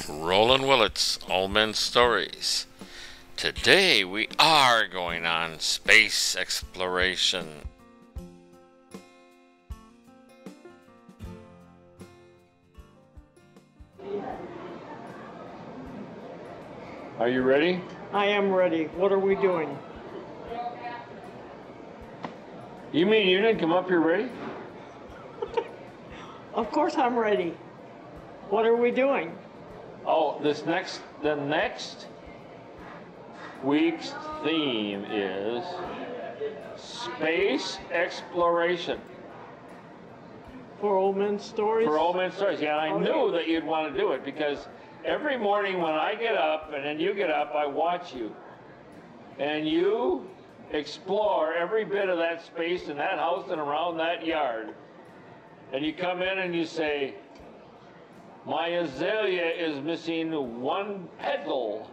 Roland Willits, Old Men Stories. Today we are going on space exploration. Are you ready? I am ready. What are we doing? You mean you didn't come up here ready? Of course I'm ready. What are we doing? Oh, the next week's theme is space exploration. For Old Men Stories? For Old Men Stories, yeah, I knew that you'd want to do it because every morning when I get up and then you get up, I watch you. And you explore every bit of that space in that house and around that yard. And you come in and you say, my azalea is missing one petal.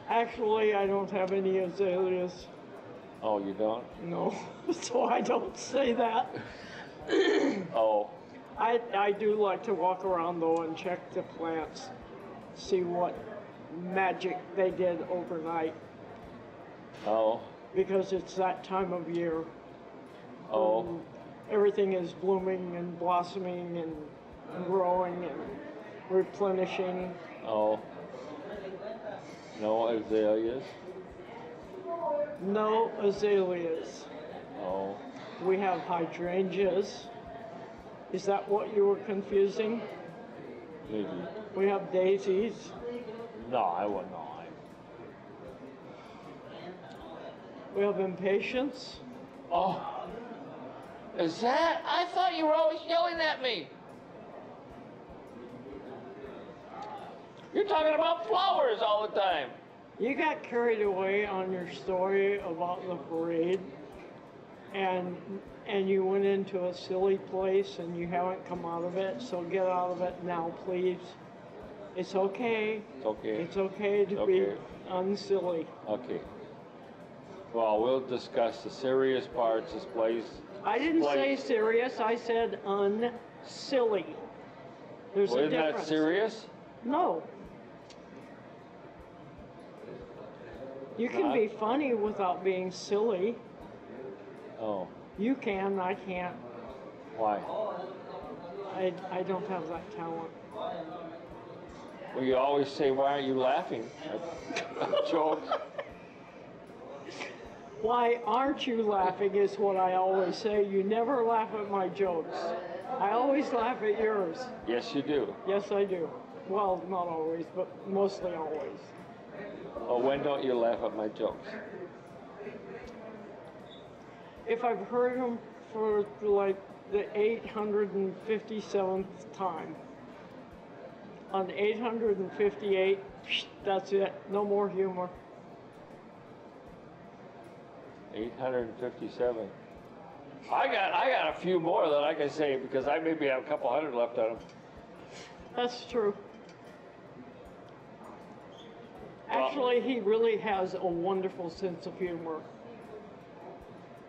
Actually, I don't have any azaleas. Oh, you don't? No, so I don't say that. Oh. I do like to walk around though and check the plants, see what magic they did overnight. Oh. Because it's that time of year. Oh. Everything is blooming and blossoming and growing and replenishing. Oh. No azaleas? No azaleas. Oh. We have hydrangeas. Is that what you were confusing? Maybe. We have daisies. No, I wouldn't know. We have impatience. Oh. Is that? I thought you were always yelling at me. You're talking about flowers all the time. You got carried away on your story about the parade, and you went into a silly place and you haven't come out of it, so get out of it now, please. It's okay. It's okay. It's okay to be unsilly. Okay. Well, we'll discuss the serious parts. This place. I didn't say serious. I said unsilly. There's a difference. Isn't that serious? No. You can be funny without being silly. Oh. You can, I can't. Why? I don't have that talent. Well, you always say, why aren't you laughing at jokes? Why aren't you laughing is what I always say. You never laugh at my jokes. I always laugh at yours. Yes, you do. Yes, I do. Well, not always, but mostly always. Oh, when don't you laugh at my jokes? If I've heard them for like the 857th time. On 858, that's it. No more humor. 857. I got a few more that I can say because I maybe have a couple hundred left on them. That's true. Actually, he really has a wonderful sense of humor.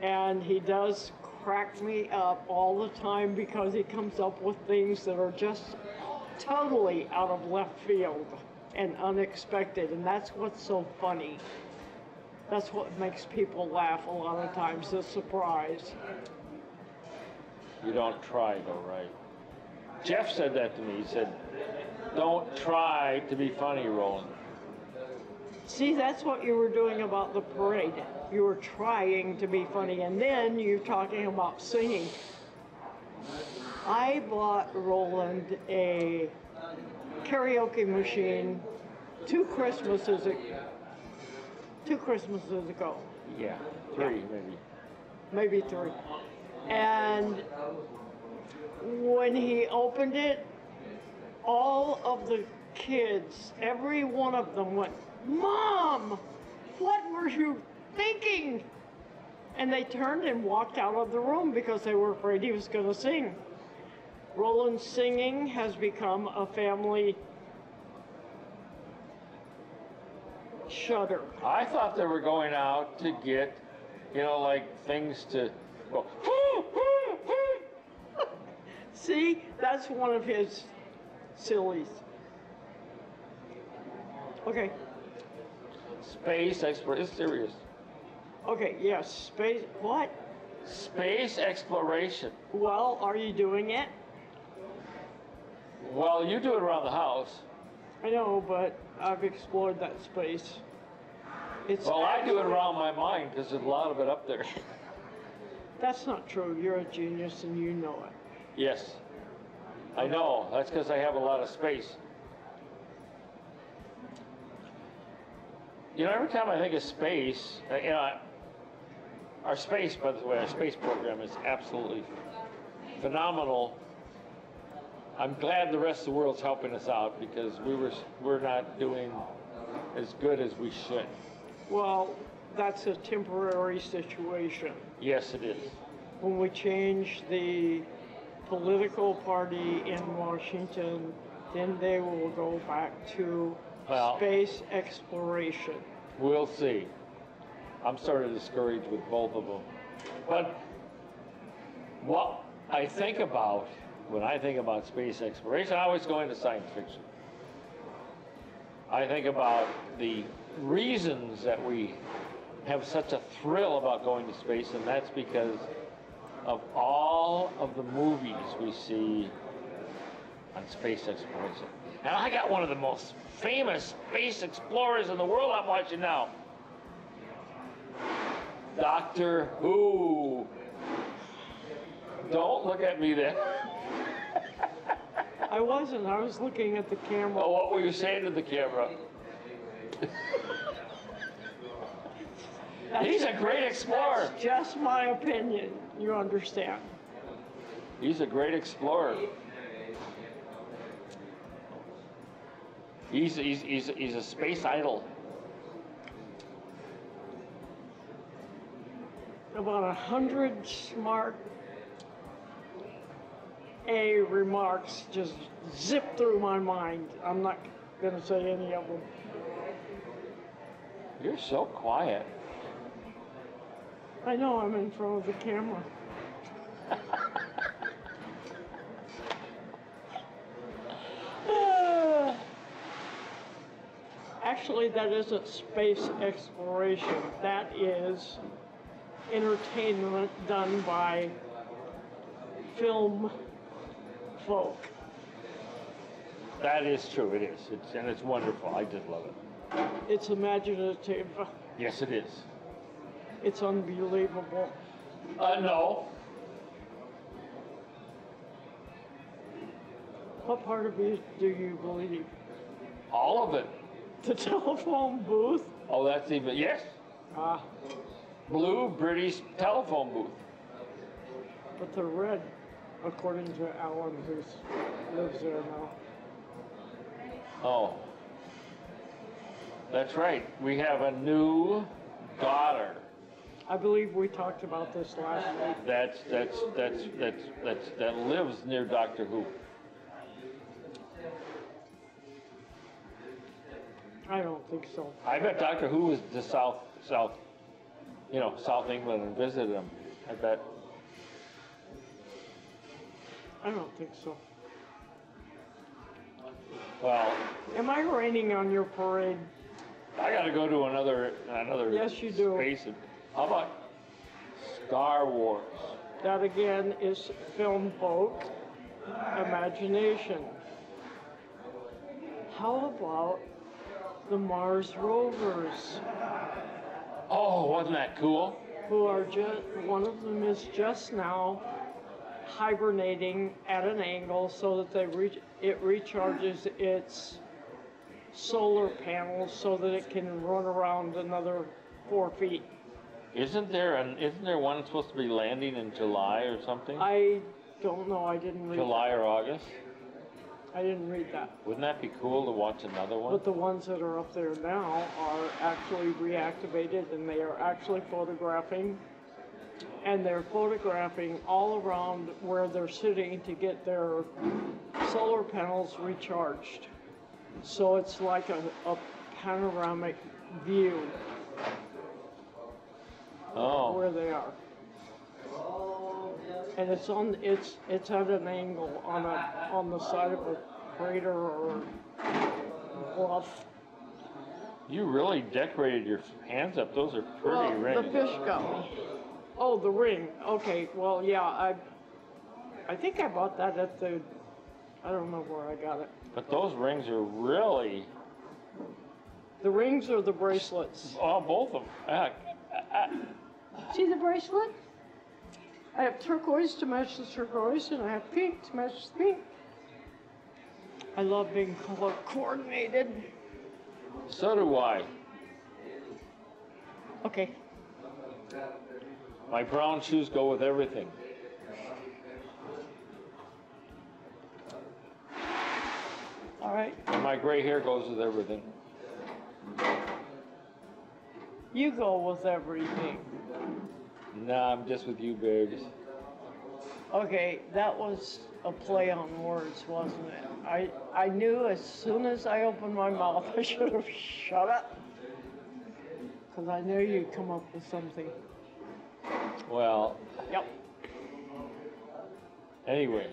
And he does crack me up all the time because he comes up with things that are just totally out of left field and unexpected. And that's what's so funny. That's what makes people laugh a lot of times, the surprise. You don't try though, right? Jeff said that to me. He said, don't try to be funny, Roland. See, that's what you were doing about the parade. You were trying to be funny, and then you're talking about singing. I bought Roland a karaoke machine two Christmases ago. Yeah, three maybe. Maybe three. And when he opened it, all of the kids, every one of them went, "Mom, what were you thinking?" And they turned and walked out of the room because they were afraid he was going to sing. Roland's singing has become a family shudder. I thought they were going out to get, like things to go. See, that's one of his sillies. Okay. Space exploration. It's serious. Okay, yes, space, what? Space exploration. Well, are you doing it? Well, you do it around the house. I know, but I've explored that space. It's Well, I do it actually- around my mind because there's a lot of it up there. That's not true. You're a genius and you know it. Yes. I know. That's because I have a lot of space. You know, every time I think of space, you know, our space, by the way, our space program is absolutely phenomenal. I'm glad the rest of the world's helping us out because we're not doing as good as we should. Well, that's a temporary situation. Yes, it is. When we change the political party in Washington, then they will go back to Well, space exploration. we'll see. I'm sort of discouraged with both of them. But what I think about when I think about space exploration, I always go into science fiction. I think about the reasons that we have such a thrill about going to space, and that's because of all of the movies we see on space exploration. And I got one of the most famous space explorers in the world I'm watching now. Doctor Who. Don't look at me then. I wasn't. I was looking at the camera. Oh, what were you saying to the camera? He's a great explorer. That's just my opinion. You understand? He's a great explorer. He's a space idol. About 100 smart remarks just zip through my mind. I'm not going to say any of them. You're so quiet. I know I'm in front of the camera. Actually, that isn't space exploration. That is entertainment done by film folk. That is true, it is. And it's wonderful. I just love it. It's imaginative. Yes, it is. It's unbelievable. No. What part of it do you believe? All of it. The telephone booth? Oh, that's even, yes. Ah, Blue British telephone booth. but they're red, according to Alan, who lives there now. Oh. That's right. We have a new daughter. I believe we talked about this last week. That lives near Doctor Who. I don't think so. I bet Doctor Who was to South England and visited him. I bet. I don't think so. Well, Am I raining on your parade? I got to go to another Yes, you do. space. How about Star Wars? That again is film folk imagination. How about the Mars rovers, Oh, wasn't that cool? who are just, one of them is just now hibernating at an angle so that it recharges its solar panels so that it can run around another 4 feet. Isn't there one supposed to be landing in July or something? I don't know. I didn't read July or August? that. I didn't read that. Wouldn't that be cool to watch another one? But the ones that are up there now are actually reactivated, and they are actually photographing. And they're photographing all around where they're sitting to get their solar panels recharged. So it's like a panoramic view Oh, where they are. And it's at an angle on the side of a crater or bluff. You really decorated your hands up. Those are pretty rings. The fish got me. Oh, the ring. Okay, well, yeah, I think I bought that at the, I don't know where I got it. But those rings are really... The rings or the bracelets? Oh, both of them. See the bracelet? I have turquoise to match the turquoise, and I have pink to match the pink. I love being color coordinated. So do I. Okay. My brown shoes go with everything. All right. And my gray hair goes with everything. You go with everything. Nah, I'm just with you, babes. Okay, that was a play on words, wasn't it? I knew as soon as I opened my mouth I should have shut up. Because I knew you'd come up with something. Well, Yep. anyway,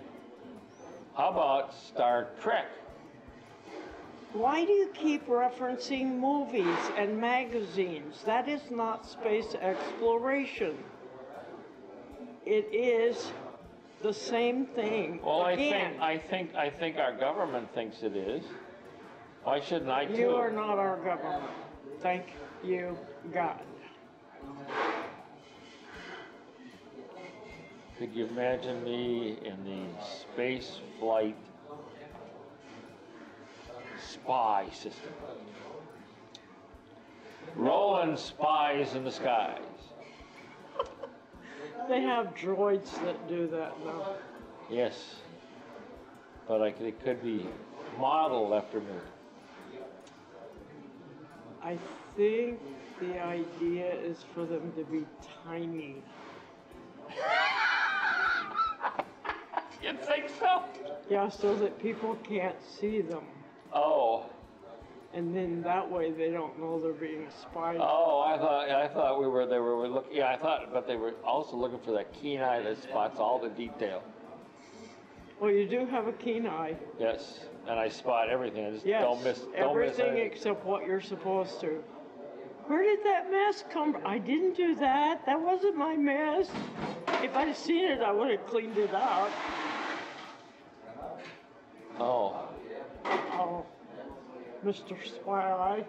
how about Star Trek? Why do you keep referencing movies and magazines? That is not space exploration. It is the same thing. Well, Again, I think our government thinks it is. Why shouldn't I too? you are not our government. Thank you, God. Could you imagine me in the space flight spy system? Roland spies in the skies. They have droids that do that now. Yes, but it could be modeled after me. I think the idea is for them to be tiny. You think so? Yeah, so that people can't see them. Oh. And then that way they don't know they're being spied. Oh, I thought they were looking. Yeah, I thought, but they were also looking for that keen eye that spots all the detail. Well, you do have a keen eye. Yes, and I spot everything. I just Yes, don't miss everything anything. except what you're supposed to. Where did that mess come from? I didn't do that. That wasn't my mess. If I'd seen it, I would have cleaned it up. Oh. Oh, Mr. Spy.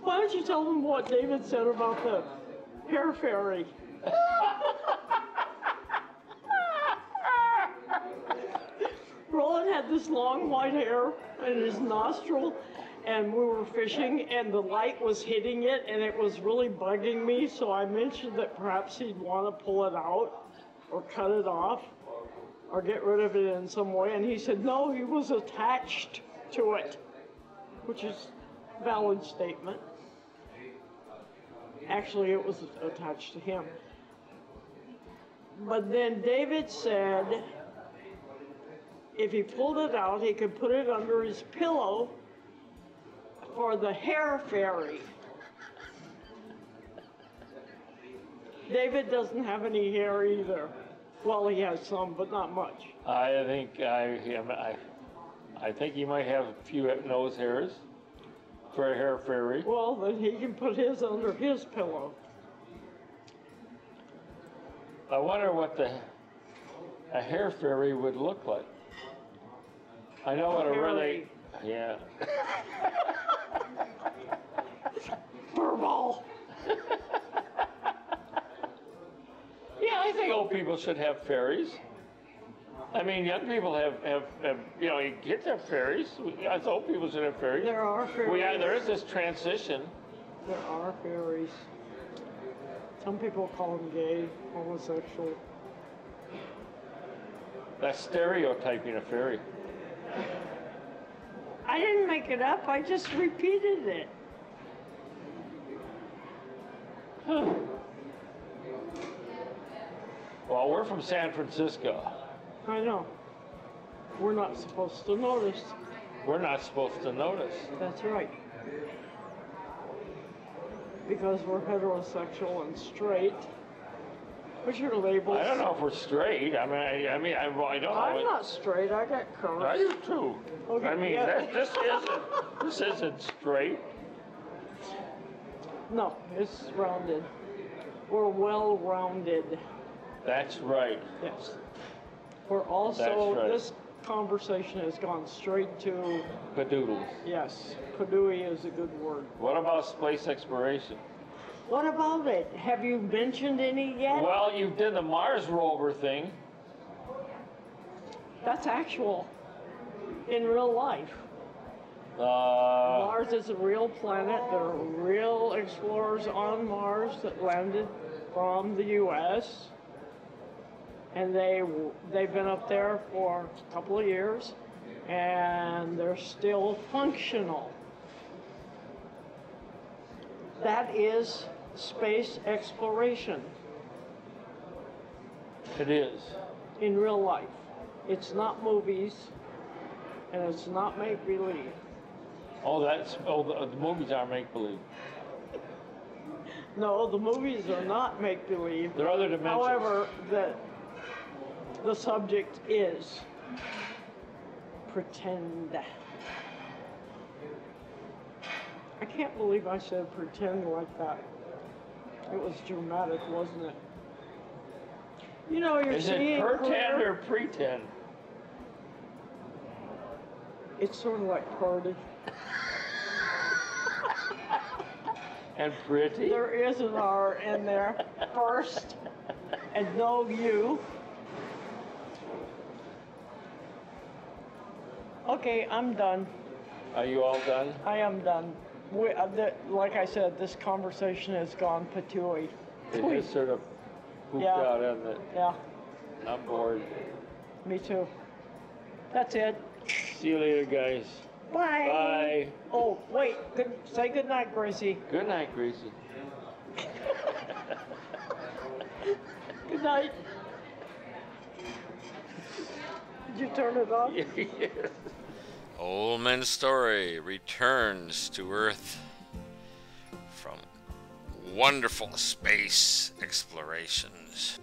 Why don't you tell them what David said about the hair fairy? Roland had this long white hair in his nostril, and we were fishing, and the light was hitting it, and it was really bugging me, so I mentioned that perhaps he'd want to pull it out, or cut it off, or get rid of it in some way, and he said no, he was attached to it, which is a valid statement. Actually, it was attached to him. But then David said if he pulled it out, he could put it under his pillow for the hair fairy. David doesn't have any hair either. Well, he has some, but not much. I think he might have a few nose hairs for a hair fairy. Well, then he can put his under his pillow. I wonder what a hair fairy would look like. I know what a really, yeah. Furball. Yeah, I think old people should have fairies. I mean, young people have you know, kids have fairies. Us old people should have fairies. There are fairies. There is this transition. There are fairies. Some people call them gay, homosexual. That's stereotyping a fairy. I didn't make it up, I just repeated it. Huh. Well, we're from San Francisco. I know. We're not supposed to notice. We're not supposed to notice. That's right. Because we're heterosexual and straight. What's your labels? I don't know if we're straight. I don't know. I'm not straight. I got curves. I do too. Okay, I mean, yeah. this isn't straight. No, it's rounded. We're well rounded. That's right. Yes. We're also, That's right. this conversation has gone straight to, Padoodles. yes, Padui is a good word. What about space exploration? What about it? Have you mentioned any yet? Well, you did the Mars rover thing. That's actual, in real life. Uh, Mars is a real planet. There are real explorers on Mars that landed from the U.S. And they've been up there for a couple of years, and they're still functional. That is space exploration it is. in real life. It's not movies, and it's not make-believe. The movies are make-believe. No, the movies are not make-believe. There are other dimensions. However, the subject is pretend. I can't believe I said pretend like that. It was dramatic, wasn't it? You know, you're Is seeing it pretend clear. or pretend? It's sort of like party. And pretty? There is an R in there first, and no U. Okay, I'm done. Are you all done? I am done. Like I said, this conversation has gone patooey. It has sort of pooped Yeah. out, hasn't it? Yeah, I'm bored. me too. That's it. See you later, guys. Bye. Bye. Oh, wait. Say good night, Gracie. Good night, Gracie. Good night. Did you turn it off? Yes. Old Man's Story returns to Earth from wonderful space explorations.